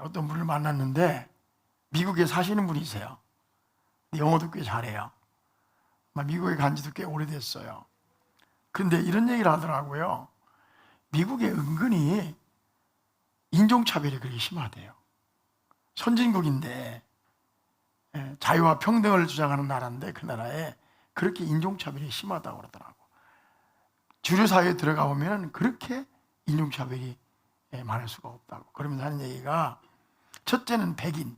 어떤 분을 만났는데 미국에 사시는 분이세요. 영어도 꽤 잘해요. 미국에 간 지도 꽤 오래됐어요. 그런데 이런 얘기를 하더라고요. 미국에 은근히 인종차별이 그렇게 심하대요. 선진국인데 자유와 평등을 주장하는 나라인데 그 나라에 그렇게 인종차별이 심하다고 그러더라고. 주류 사회에 들어가 보면 그렇게 인종차별이 많을 수가 없다고. 그러면서 하는 얘기가 첫째는 백인,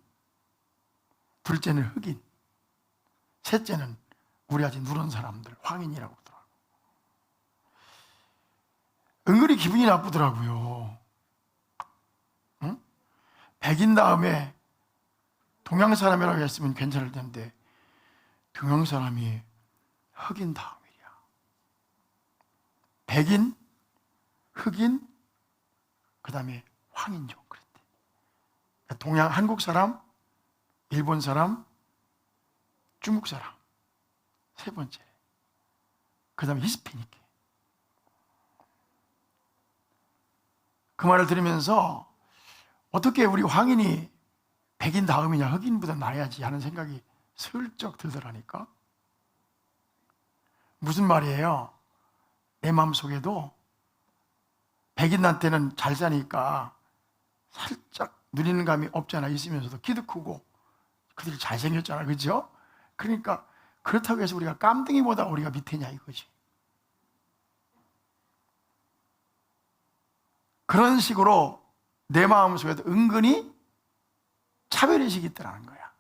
둘째는 흑인, 셋째는 우리 아직 누런 사람들, 황인이라고 그러더라고. 은근히 기분이 나쁘더라고요. 응? 백인 다음에 동양 사람이라고 했으면 괜찮을 텐데 동양 사람이 흑인 다음이야. 백인, 흑인, 그 다음에 황인종 그랬대. 동양, 한국 사람, 일본 사람, 중국 사람 세 번째. 그 다음에 히스패닉. 그 말을 들으면서 어떻게 우리 황인이 백인 다음이냐, 흑인보다 나아야지 하는 생각이 슬쩍 들더라니까. 무슨 말이에요? 내 마음속에도 백인한테는 잘 사니까 살짝 누리는 감이 없잖아. 있으면서도 키도 크고 그들이 잘생겼잖아. 그죠? 그러니까 그렇다고 해서 우리가 깜둥이보다 우리가 밑에냐 이거지. 그런 식으로 내 마음속에도 은근히 차별의식이 있다는 거야.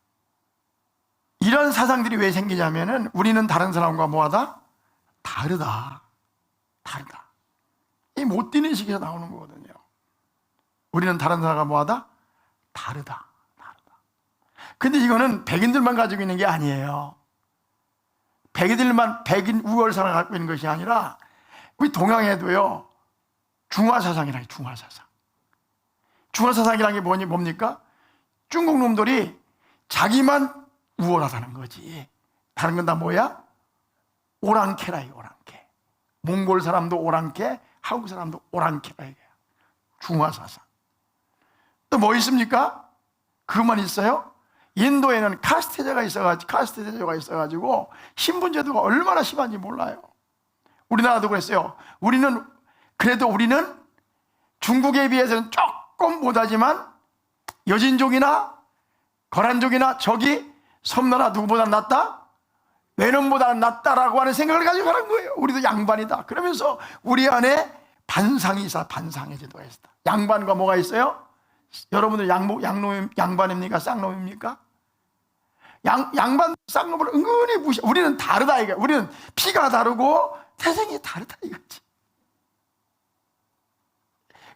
이런 사상들이 왜 생기냐면은 우리는 다른 사람과 뭐하다? 다르다. 다르다. 이 못 뛰는 식에서 나오는 거거든요. 우리는 다른 사람과 뭐하다? 다르다. 다르다. 근데 이거는 백인들만 가지고 있는 게 아니에요. 백인들만 백인 우월사상을 갖고 있는 것이 아니라 우리 동양에도요 중화사상이라는 게 중화사상. 중화사상이라는 게 뭡니까? 중국 놈들이 자기만 우월하다는 거지. 다른 건 다 뭐야? 오랑캐라. 오랑캐. 몽골 사람도 오랑캐, 한국 사람도 오랑캐라. 이거야. 중화사상. 또 뭐 있습니까? 그것만 있어요? 인도에는 카스트제가 있어가지고 신분제도가 얼마나 심한지 몰라요. 우리나라도 그랬어요. 우리는 중국에 비해서는 조금 못하지만 여진족이나 거란족이나 저기 섬나라 누구보다 낫다? 외놈보다 낫다라고 하는 생각을 가지고 가는 거예요. 우리도 양반이다. 그러면서 우리 안에 반상이 있어. 반상의 제도가 있어. 양반과 뭐가 있어요? 여러분들 양반입니까? 쌍놈입니까? 양반 쌍놈을 은근히 무시. 우리는 다르다 이거. 우리는 피가 다르고 태생이 다르다 이거지.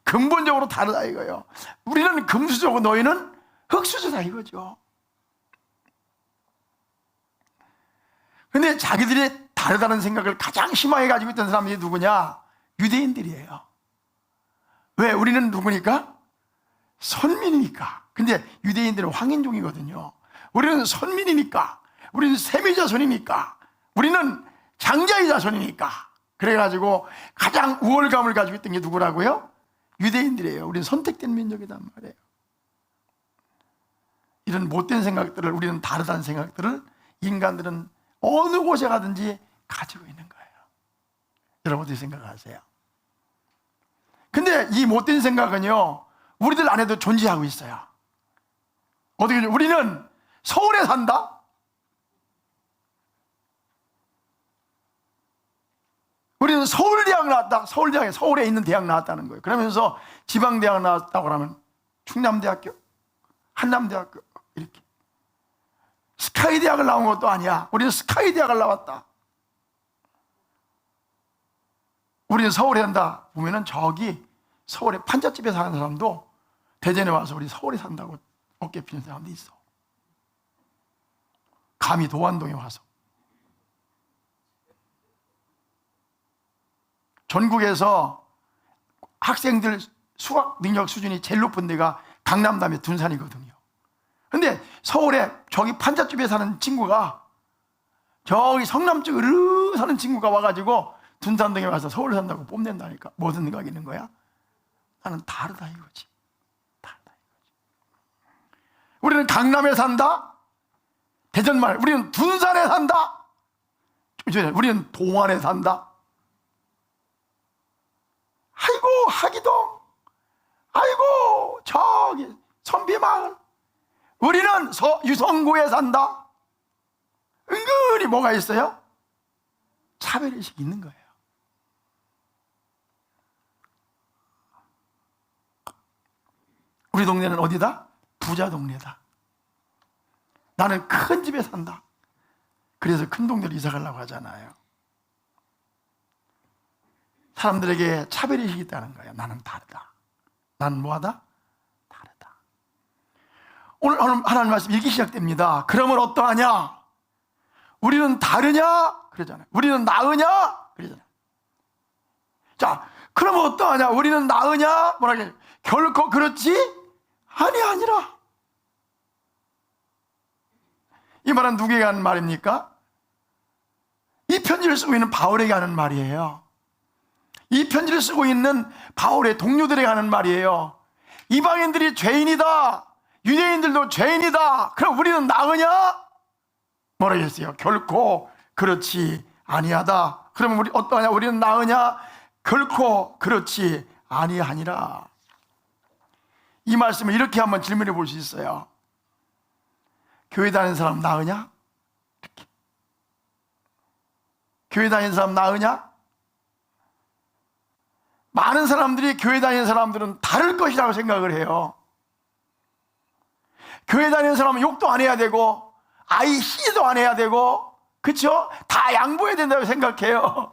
근본적으로 다르다 이거예요. 우리는 금수저고 너희는 흙수저다 이거죠. 근데 자기들이 다르다는 생각을 가장 심하게 가지고 있던 사람들이 누구냐? 유대인들이에요. 왜? 우리는 누구니까? 선민이니까. 근데 유대인들은 황인종이거든요. 우리는 선민이니까. 우리는 셈의 자손이니까. 우리는 장자의 자손이니까. 그래가지고 가장 우월감을 가지고 있던 게 누구라고요? 유대인들이에요. 우리는 선택된 민족이란 말이에요. 이런 못된 생각들을, 우리는 다르다는 생각들을 인간들은 어느 곳에 가든지 가지고 있는 거예요. 여러분 어떻게 생각하세요? 근데 이 못된 생각은요 우리들 안에도 존재하고 있어요. 어떻게 우리는 서울에 산다? 우리는 서울대학 나왔다. 서울에 있는 대학 나왔다는 거예요. 그러면서 지방대학 나왔다고 하면 충남대학교, 한남대학교 이렇게 스카이 대학을 나온 것도 아니야. 우리는 스카이 대학을 나왔다. 우리는 서울에 산다 보면은 저기 서울에 판잣집에 사는 사람도 대전에 와서 우리 서울에 산다고 어깨 피는 사람도 있어. 감히 도안동에 와서. 전국에서 학생들 수학 능력 수준이 제일 높은 데가 강남 다음에 둔산이거든요. 근데 서울에 저기 판잣집에 사는 친구가 저기 성남 쪽 으르 사는 친구가 와가지고 둔산동에 와서 서울 산다고 뽐낸다니까. 무슨 생각이 있는 거야? 나는 다르다 이거지. 다르다 이거지. 우리는 강남에 산다. 대전말 우리는 둔산에 산다. 우리는 동안에 산다. 아이고 하기동, 아이고 저기 선비마을, 우리는 유성구에 산다. 은근히 뭐가 있어요? 차별의식이 있는 거예요. 우리 동네는 어디다? 부자 동네다. 나는 큰 집에 산다. 그래서 큰 동네로 이사 가려고 하잖아요. 사람들에게 차별의식이 있다는 거예요. 나는 다르다. 나는 뭐하다? 다르다. 오늘 하나님 말씀 읽기 시작됩니다. 그러면 어떠하냐? 우리는 다르냐? 그러잖아요. 우리는 나으냐? 그러잖아요. 자, 그러면 어떠하냐? 우리는 나으냐? 뭐라 그래요? 결코 그렇지 아니라. 이 말은 누구에게 하는 말입니까? 이 편지를 쓰고 있는 바울에게 하는 말이에요. 이 편지를 쓰고 있는 바울의 동료들에게 하는 말이에요. 이방인들이 죄인이다, 유대인들도 죄인이다. 그럼 우리는 나으냐? 뭐라 했어요? 결코 그렇지 아니하다. 그러면 우리 어떠하냐? 우리는 나으냐? 결코 그렇지 아니하니라. 이 말씀을 이렇게 한번 질문해 볼 수 있어요. 교회 다니는 사람 나으냐? 이렇게. 교회 다니는 사람 나으냐? 많은 사람들이 교회 다니는 사람들은 다를 것이라고 생각을 해요. 교회 다니는 사람은 욕도 안 해야 되고 아이 시도 안 해야 되고, 그렇죠? 다 양보해야 된다고 생각해요.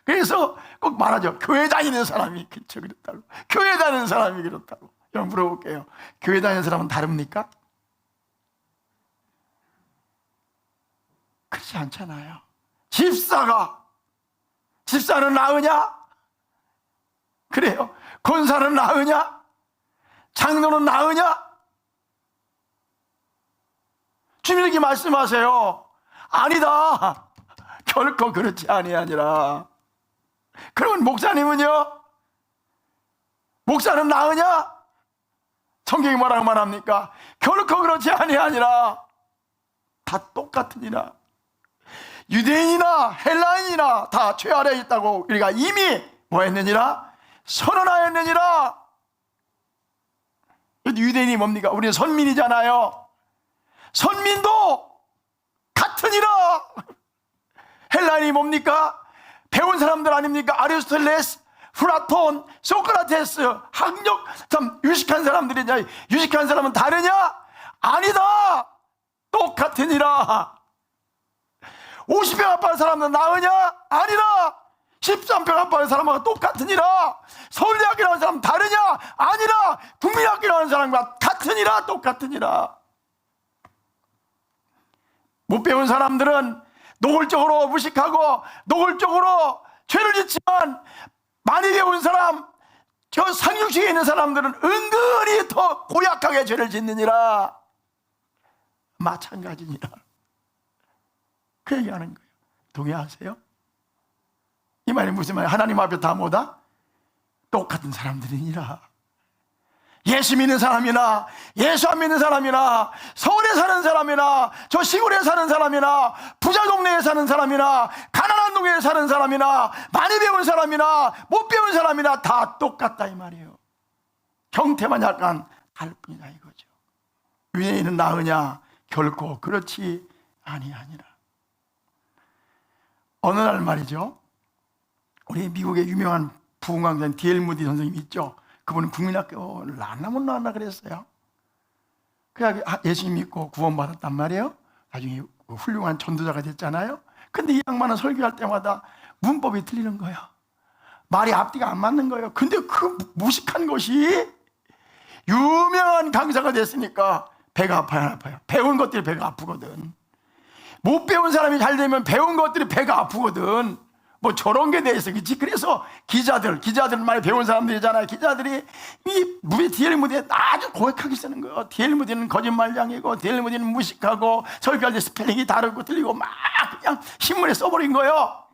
그래서 꼭 말하죠. 교회 다니는 사람이 그렇죠, 그렇다고. 교회 다니는 사람이 그렇다고. 여러분 물어볼게요. 교회 다니는 사람은 다릅니까? 그렇지 않잖아요. 집사는 나으냐? 그래요. 권사는 나으냐? 장로는 나으냐? 주님이 이렇게 말씀하세요. 아니다. 결코 그렇지 아니하니라. 그러면 목사님은요? 목사는 나으냐? 성경이 뭐라고 말합니까? 결코 그렇지 아니하니라. 다 똑같으니라. 유대인이나 헬라인이나 다 죄 아래에 있다고 우리가 이미 뭐 했느니라? 선언하였느니라. 유대인이 뭡니까? 우리는 선민이잖아요. 선민도 같으니라. 헬라인이 뭡니까? 배운 사람들 아닙니까? 아리스토텔레스, 플라톤, 소크라테스, 학력 참 유식한 사람들이냐? 유식한 사람은 다르냐? 아니다. 똑같으니라. 50평 아파하는 사람은 나으냐? 아니라. 13평 아파하는 사람과 똑같으니라. 서울대학교 나온 사람 다르냐? 아니라. 국민학교 나온 사람과 같으니라. 똑같으니라. 못 배운 사람들은 노골적으로 무식하고 노골적으로 죄를 짓지만, 많이 배운 사람, 저 상륙식에 있는 사람들은 은근히 더 고약하게 죄를 짓느니라. 마찬가지니라. 그 얘기하는 거예요. 동의하세요? 이 말이 무슨 말이에요? 하나님 앞에 다 뭐다? 똑같은 사람들이니라. 예수 믿는 사람이나 예수 안 믿는 사람이나 서울에 사는 사람이나 저 시골에 사는 사람이나 부자 동네에 사는 사람이나 가난한 동네에 사는 사람이나 많이 배운 사람이나 못 배운 사람이나 다 똑같다 이 말이에요. 형태만 약간 다를 뿐이다 이거죠. 유대인은 나으냐? 결코 그렇지 아니하니라. 어느 날 말이죠, 우리 미국의 유명한 부흥강사인 D.L. 무디 선생님이 있죠. 그분은 국민학교를 못 나왔나 그랬어요. 그래 예수님 믿고 구원받았단 말이에요. 나중에 훌륭한 전도자가 됐잖아요. 근데 이 양반은 설교할 때마다 문법이 틀리는 거예요. 말이 앞뒤가 안 맞는 거예요. 근데 그 무식한 것이 유명한 강사가 됐으니까 배가 아파요, 안 아파요? 배운 것들이 배가 아프거든. 못 배운 사람이 잘 되면 배운 것들이 배가 아프거든. 뭐 저런 게 돼 있어, 그치? 그래서 기자들은 많이 배운 사람들이잖아요. 기자들이 이 D.L. 무디에 아주 고약하게 쓰는 거예요. D.L. 무디는 거짓말장이고, D.L. 무디는 무식하고, 설교할 때 스펠링이 다르고 틀리고 막 그냥 신문에 써버린 거예요.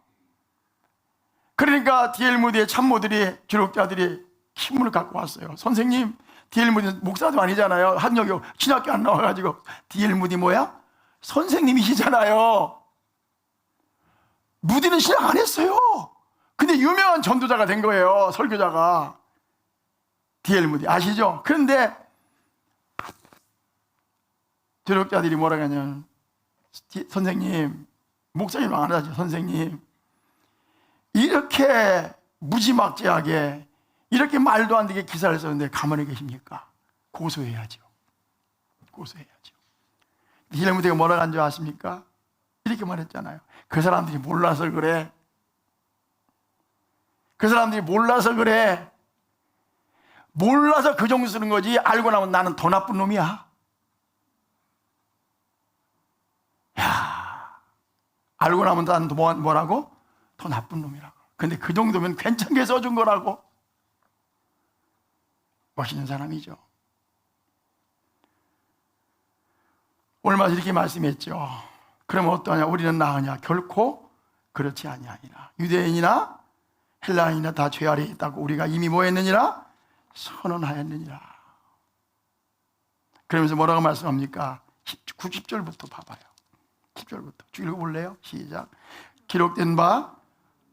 그러니까 D.L. 무디의 참모들이, 기록자들이 신문을 갖고 왔어요. 선생님, D.L. 무디 목사도 아니잖아요. 한여교 신학교 안 나와가지고 D.L. 무디 뭐야? 선생님이시잖아요. 무디는 신학 안 했어요. 근데 유명한 전도자가 된 거예요. 설교자가. D.L. 무디 아시죠? 그런데 조력자들이 뭐라고 하냐면, 선생님, 목사님 안 하죠. 선생님, 이렇게 무지막지하게 이렇게 말도 안 되게 기사를 썼는데 가만히 계십니까? 고소해야죠. 고소해야죠. D.L. 무디가 뭐라고 한 줄 아십니까? 이렇게 말했잖아요. 그 사람들이 몰라서 그래. 그 사람들이 몰라서 그래. 몰라서 그 정도 쓰는 거지, 알고 나면 나는 더 나쁜 놈이야. 야, 알고 나면 나는 뭐라고? 더 나쁜 놈이라고. 근데 그 정도면 괜찮게 써준 거라고. 멋있는 사람이죠. 얼마 전에 이렇게 말씀했죠. 그럼 어떠냐? 우리는 나으냐? 결코 그렇지 아니하니라. 유대인이나 헬라인이나 다 죄 아래에 있다고 우리가 이미 뭐 했느니라? 선언하였느니라. 그러면서 뭐라고 말씀합니까? 90절부터 봐봐요. 10절부터 읽어볼래요? 시작. 기록된 바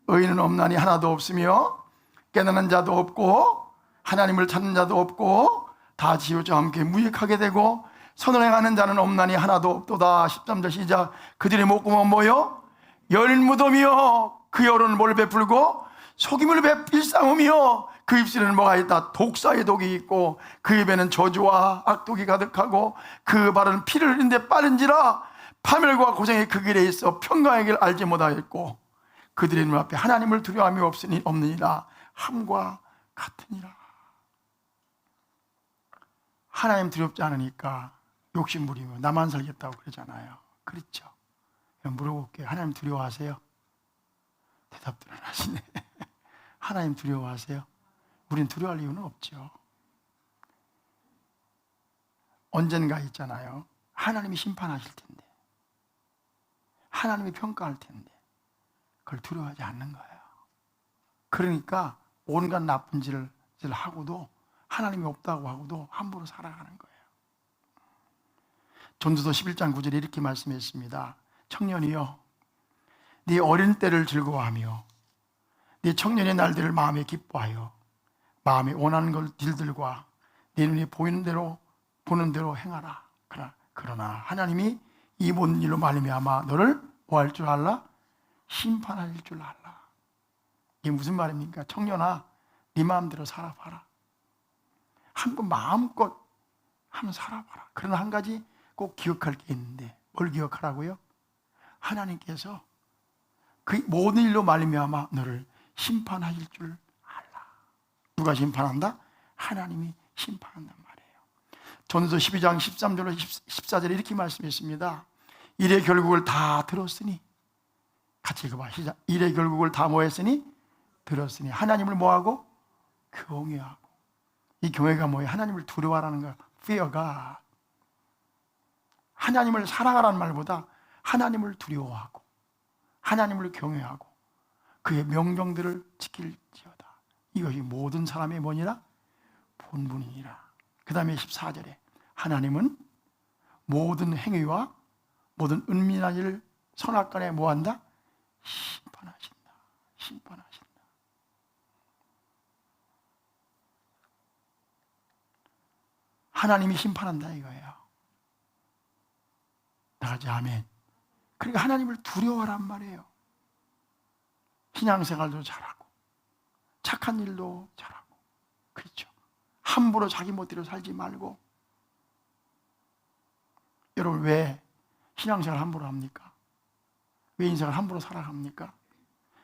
의인은 없나니 하나도 없으며 깨닫는 자도 없고 하나님을 찾는 자도 없고 다 지우자 함께 무익하게 되고 선을 행하는 자는 없나니 하나도 없도다. 13절 시작. 그들의 목구멍은 뭐요? 열무덤이요. 그 혀로는 뭘 베풀고 속임을 일삼으며 그 입술에는 뭐가 있다? 독사의 독이 있고 그 입에는 저주와 악독이 가득하고 그 발은 피를 흘리는데 빠른지라 파멸과 고생이 그 길에 있어 평강의 길 알지 못하였고 그들의 눈앞에 하나님을 두려움이 없느니라. 함과 같으니라. 하나님 두렵지 않으니까 욕심 부리고 나만 살겠다고 그러잖아요. 그렇죠? 물어볼게요. 하나님 두려워하세요? 대답도 안 하시네. 하나님 두려워하세요? 우린 두려워할 이유는 없죠. 언젠가 있잖아요. 하나님이 심판하실 텐데, 하나님이 평가할 텐데 그걸 두려워하지 않는 거예요. 그러니까 온갖 나쁜 짓을 하고도 하나님이 없다고 하고도 함부로 살아가는 거예요. 전도서 11장 9절에 이렇게 말씀했습니다. 청년이여, 네 어린 때를 즐거워하며 네 청년의 날들을 마음에 기뻐하여 마음에 원하는 걸 일들과 네 눈이 보이는 대로 보는 대로 행하라. 그러나 하나님이 이 모든 일로 말미암아 너를 뭐 할 줄 알라? 심판할 줄 알라. 이게 무슨 말입니까? 청년아, 네 마음대로 살아봐라. 한번 마음껏 한번 살아봐라. 그러나 한 가지 꼭 기억할 게 있는데, 뭘 기억하라고요? 하나님께서 그 모든 일로 말미암아 너를 심판하실 줄 알라. 누가 심판한다? 하나님이 심판한단 말이에요. 전서 12장 13절로 14절에 이렇게 말씀했습니다. 일의 결국을 다 들었으니, 같이 읽어봐. 시작. 일의 결국을 다 뭐 했으니? 들었으니 하나님을 뭐하고? 경외하고. 이 경외가 뭐예요? 하나님을 두려워하라는 거야. Fear God. 하나님을 사랑하라는 말보다 하나님을 두려워하고 하나님을 경외하고 그의 명령들을 지킬지어다. 이것이 모든 사람의 뭐니라? 본분이니라. 그 다음에 14절에 하나님은 모든 행위와 모든 은밀한 일을 선악간에 뭐한다? 심판하신다. 심판하신다. 하나님이 심판한다 이거예요. 나가지 아멘. 그러니까 하나님을 두려워하란 말이에요. 신앙생활도 잘하고 착한 일도 잘하고, 그렇죠? 함부로 자기 멋대로 살지 말고. 여러분, 왜 신앙생활 함부로 합니까? 왜 인생을 함부로 살아갑니까?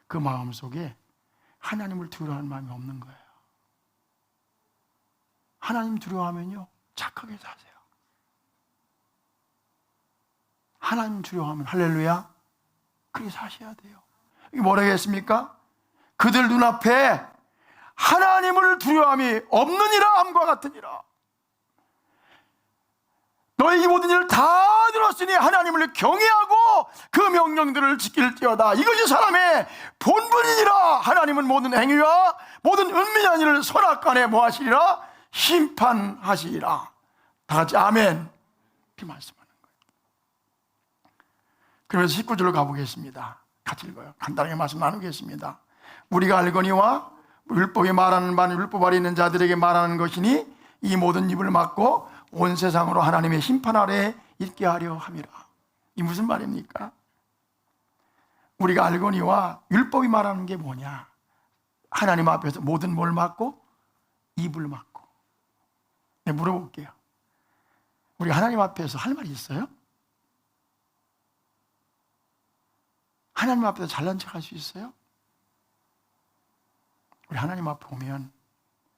그 마음속에 하나님을 두려워하는 마음이 없는 거예요. 하나님 두려워하면요 착하게 사세요. 하나님 두려워하면 할렐루야 그렇게 사셔야 돼요. 이게 뭐라고 했습니까? 그들 눈앞에 하나님을 두려워함이 없느니라. 암과 같으니라. 너희 이 모든 일을 다 들었으니 하나님을 경외하고 그 명령들을 지킬지어다. 이것이 사람의 본분이니라. 하나님은 모든 행위와 모든 은밀한 일을 선악간에 뭐하시리라? 심판하시리라. 다 같이 아멘. 이렇게 말씀하는 거예요. 그러면서 19절로 가보겠습니다. 같이 읽어요. 간단하게 말씀 나누겠습니다. 우리가 알거니와 율법이 말하는 바는 율법 아래 있는 자들에게 말하는 것이니 이 모든 입을 막고 온 세상으로 하나님의 심판 아래 있게 하려 함이라. 이 무슨 말입니까? 우리가 알거니와 율법이 말하는 게 뭐냐? 하나님 앞에서 모든 뭘 막고? 입을 막고. 네, 물어볼게요. 우리 하나님 앞에서 할 말이 있어요? 하나님 앞에서 잘난 척 할 수 있어요? 우리 하나님 앞에 오면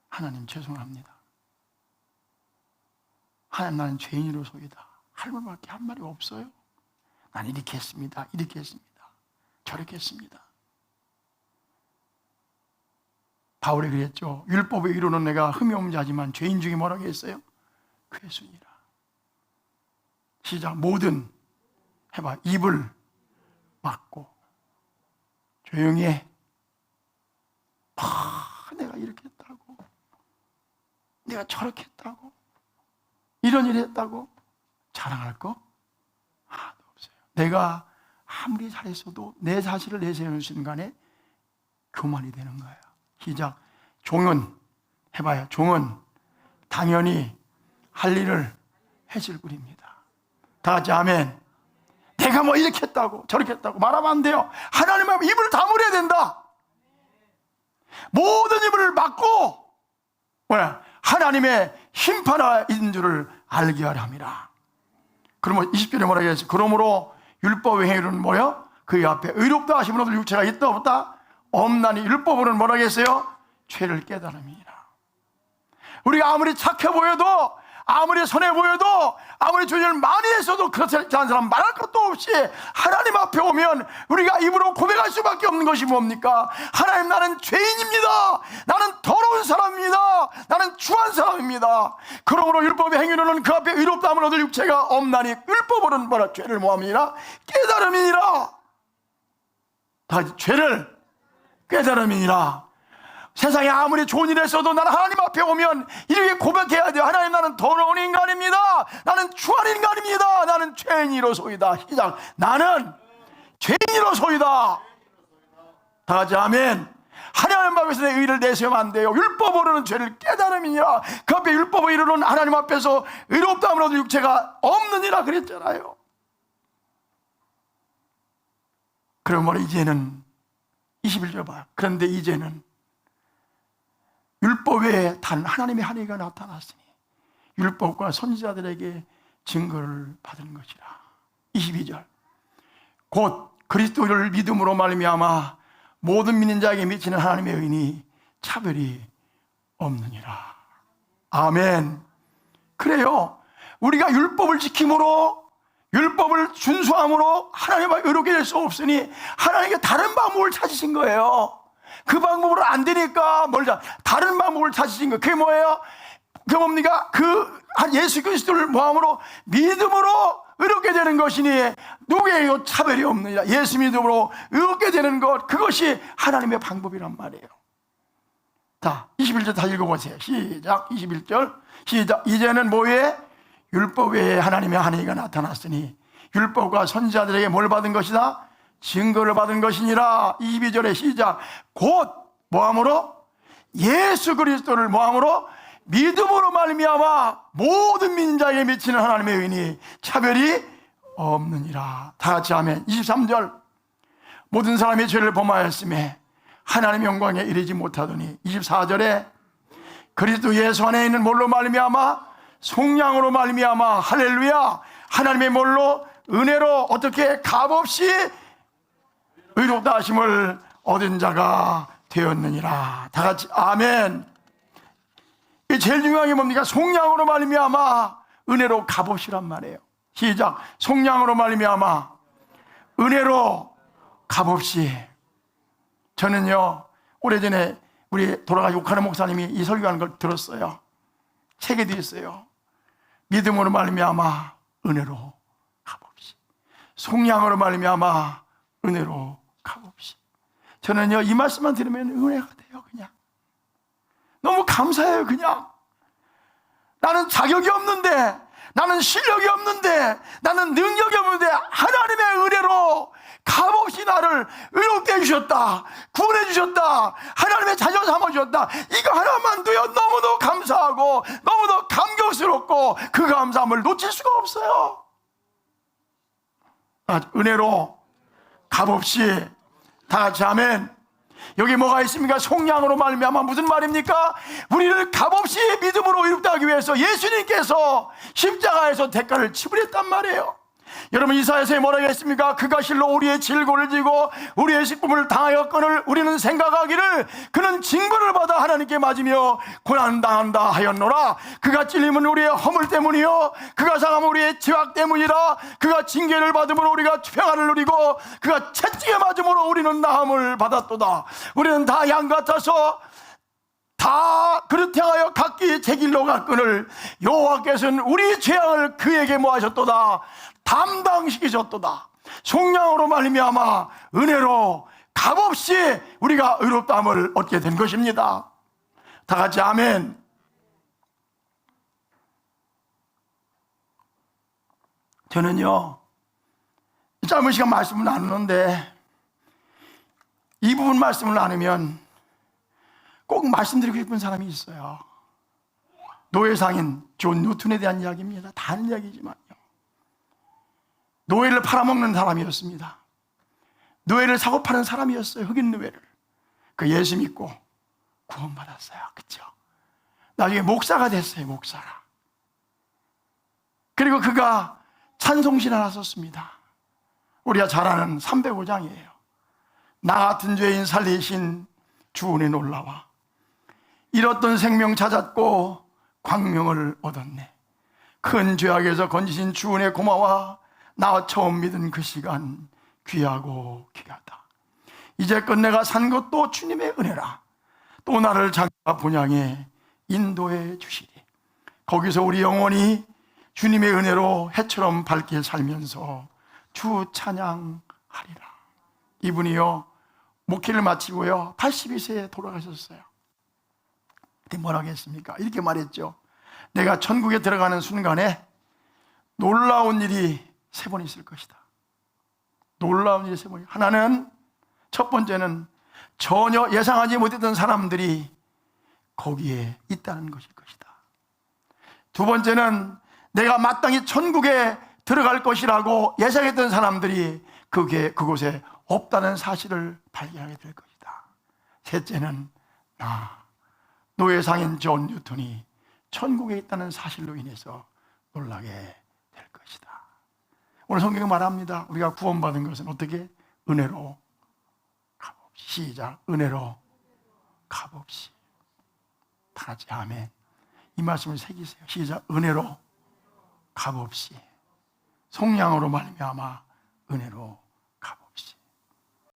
하나님 죄송합니다. 하나님 나는 죄인으로소이다. 할 말밖에 한 말이 없어요. 난 이렇게 했습니다. 이렇게 했습니다. 저렇게 했습니다. 바울이 그랬죠. 율법의 이루는 내가 흠이 없는 자지만 죄인 중에 뭐라고 했어요? 괴순이라. 시작. 모든 해봐. 입을 막고 조용히 해. 내가 이렇게 했다고, 내가 저렇게 했다고, 이런 일 했다고 자랑할 거 하나도 없어요. 내가 아무리 잘했어도 내 사실을 내세우는 순간에 교만이 되는 거예요. 시작. 종은 해봐요. 종은 당연히 할 일을 해줄 뿐입니다. 다 같이 아멘. 내가 뭐 이렇게 했다고 저렇게 했다고 말하면 안 돼요. 하나님 앞에 입을 다물어야 된다. 모든 입을 막고 뭐야? 하나님의 심판하인 줄을 알게 하려 함이라. 그러면 20절에 뭐라고 했어요? 그러므로 율법의 행위로는 뭐요? 그의 앞에 의롭다 하심은 얻을 육체가 있다 없다? 없나니 율법으로는 뭐라고 했어요? 죄를 깨달음이니라. 우리가 아무리 착해 보여도, 아무리 선해 보여도, 아무리 죄를 많이 했어도 그렇지 않은 사람 말할 것도 없이 하나님 앞에 오면 우리가 입으로 고백할 수밖에 없는 것이 뭡니까? 하나님, 나는 죄인입니다. 나는 더러운 사람입니다. 나는 추한 사람입니다. 그러므로 율법의 행위로는 그 앞에 의롭다함을 얻을 육체가 없나니 율법으로는 뭐라? 죄를 뭐함이니라? 깨달음이니라. 다 죄를 깨달음이니라. 세상에 아무리 좋은 일을 했어도 나는 하나님 앞에 오면 이렇게 고백해야 돼요. 하나님, 나는 더러운 인간입니다. 나는 추한 인간입니다. 나는 죄인이로소이다. 시작. 나는 죄인이로소이다. 다 같이 아멘. 하나님 앞에서 내 의를 내세우면 안 돼요. 율법으로는 죄를 깨달음이니라. 그 앞에 율법을 이루는 하나님 앞에서 의롭다함을 얻을 육체가 없느니라 그랬잖아요. 그러면 이제는 21절 봐요. 그런데 이제는 율법 외에 단 하나님의 한 의가 나타났으니 율법과 선지자들에게 증거를 받은 것이라. 22절. 곧 그리스도를 믿음으로 말미암아 모든 믿는 자에게 미치는 하나님의 의인이 차별이 없느니라. 아멘. 그래요. 우리가 율법을 지킴으로, 율법을 준수함으로 하나님 앞에 의롭게 될 수 없으니 하나님께 다른 방법을 찾으신 거예요. 그 방법으로 안 되니까 다른 방법을 찾으신 거예요. 그게 뭐예요? 그게 뭡니까? 그 예수 그리스도를 모함으로 믿음으로 의롭게 되는 것이니 누구에게도 차별이 없느니라. 예수 믿음으로 의롭게 되는 것, 그것이 하나님의 방법이란 말이에요. 자, 21절 다 읽어보세요. 시작. 21절 시작. 이제는 뭐에? 율법 외에 하나님의 한 의가 나타났으니 율법과 선지자들에게 뭘 받은 것이다? 증거를 받은 것이니라. 22절에 시작. 곧 뭐함으로? 예수 그리스도를 뭐함으로? 믿음으로 말미암아 모든 민자에게 미치는 하나님의 의인이 차별이 없느니라. 다 같이 아멘. 23절. 모든 사람이 죄를 범하였음에 하나님의 영광에 이르지 못하더니 24절에 그리스도 예수 안에 있는 뭘로 말미암아? 속량으로 말미암아 할렐루야. 하나님의 뭘로? 은혜로 어떻게 값없이 의롭다 하심을 얻은 자가 되었느니라. 다 같이 아멘. 이 제일 중요한 게 뭡니까? 속량으로 말미암아 은혜로 값없이란 말이에요. 시작. 속량으로 말미암아 은혜로 값없이. 저는요, 오래전에 우리 돌아가신 옥하는 목사님이 이 설교하는 걸 들었어요. 책에도 있어요. 믿음으로 말미암아 은혜로 값없이, 속량으로 말미암아 은혜로 값없이. 저는요, 이 말씀만 들으면 은혜가 돼요. 그냥 너무 감사해요. 그냥 나는 자격이 없는데, 나는 실력이 없는데, 나는 능력이 없는데 하나님의 은혜로 값없이 나를 의롭게 해주셨다, 구원해 주셨다, 하나님의 자녀 삼아주셨다. 이거 하나만 도요 너무도 감사하고 너무도 감격스럽고 그 감사함을 놓칠 수가 없어요. 은혜로 값없이. 다 같이 아멘. 여기 뭐가 있습니까? 속량으로 말미암아. 무슨 말입니까? 우리를 값없이 믿음으로 이롭다 하기 위해서 예수님께서 십자가에서 대가를 지불했단 말이에요. 여러분, 이사야서에 뭐라고 했습니까? 그가 실로 우리의 질고를 지고 우리의 식품을 당하였거늘 우리는 생각하기를 그는 징벌을 받아 하나님께 맞으며 고난당한다 하였노라. 그가 찔림은 우리의 허물 때문이요 그가 상함은 우리의 죄악 때문이라. 그가 징계를 받음으로 우리가 평안을 누리고 그가 채찍에 맞음으로 우리는 나음을 받았도다. 우리는 다 양 같아서 다 그릇 향하여 각기 제 길로 갔거늘 여호와께서는 우리 죄악을 그에게 뭐하셨도다? 담당시키셨도다. 속량으로 말미암아 은혜로 값없이 우리가 의롭다함을 얻게 된 것입니다. 다 같이 아멘. 저는요, 짧은 시간 말씀을 나누는데 이 부분 말씀을 나누면 꼭 말씀드리고 싶은 사람이 있어요. 노예상인 존 뉴턴에 대한 이야기입니다. 다 아는 이야기지만요. 노예를 팔아먹는 사람이었습니다. 노예를 사고 파는 사람이었어요. 흑인 노예를. 그 예수 믿고 구원받았어요. 그렇죠? 나중에 목사가 됐어요. 목사가. 그리고 그가 찬송신 하나 썼습니다. 우리가 잘 아는 305장이에요. 나 같은 죄인 살리신 주 은혜 놀라와 잃었던 생명 찾았고 광명을 얻었네. 큰 죄악에서 건지신 주 은혜 고마워. 나 처음 믿은 그 시간 귀하고 귀하다. 이제껏 내가 산 것도 주님의 은혜라. 또 나를 자기가 본향에 인도해 주시리. 거기서 우리 영원히 주님의 은혜로 해처럼 밝게 살면서 주 찬양하리라. 이분이요, 목회를 마치고요 82세에 돌아가셨어요. 그때 뭐라고 했습니까? 이렇게 말했죠. 내가 천국에 들어가는 순간에 놀라운 일이 3번 있을 것이다. 놀라운 일이 3번. 하나는, 첫 번째는 전혀 예상하지 못했던 사람들이 거기에 있다는 것일 것이다. 두 번째는 내가 마땅히 천국에 들어갈 것이라고 예상했던 사람들이 그곳에 없다는 사실을 발견하게 될 것이다. 셋째는 노예상인 존 뉴턴이 천국에 있다는 사실로 인해서 놀라게 될 것이다. 오늘 성경이 말합니다. 우리가 구원받은 것은 어떻게? 은혜로 값없이. 시작. 은혜로 값없이. 다 같이 아멘. 이 말씀을 새기세요. 시작. 은혜로 값없이. 속량으로 말미암아 은혜로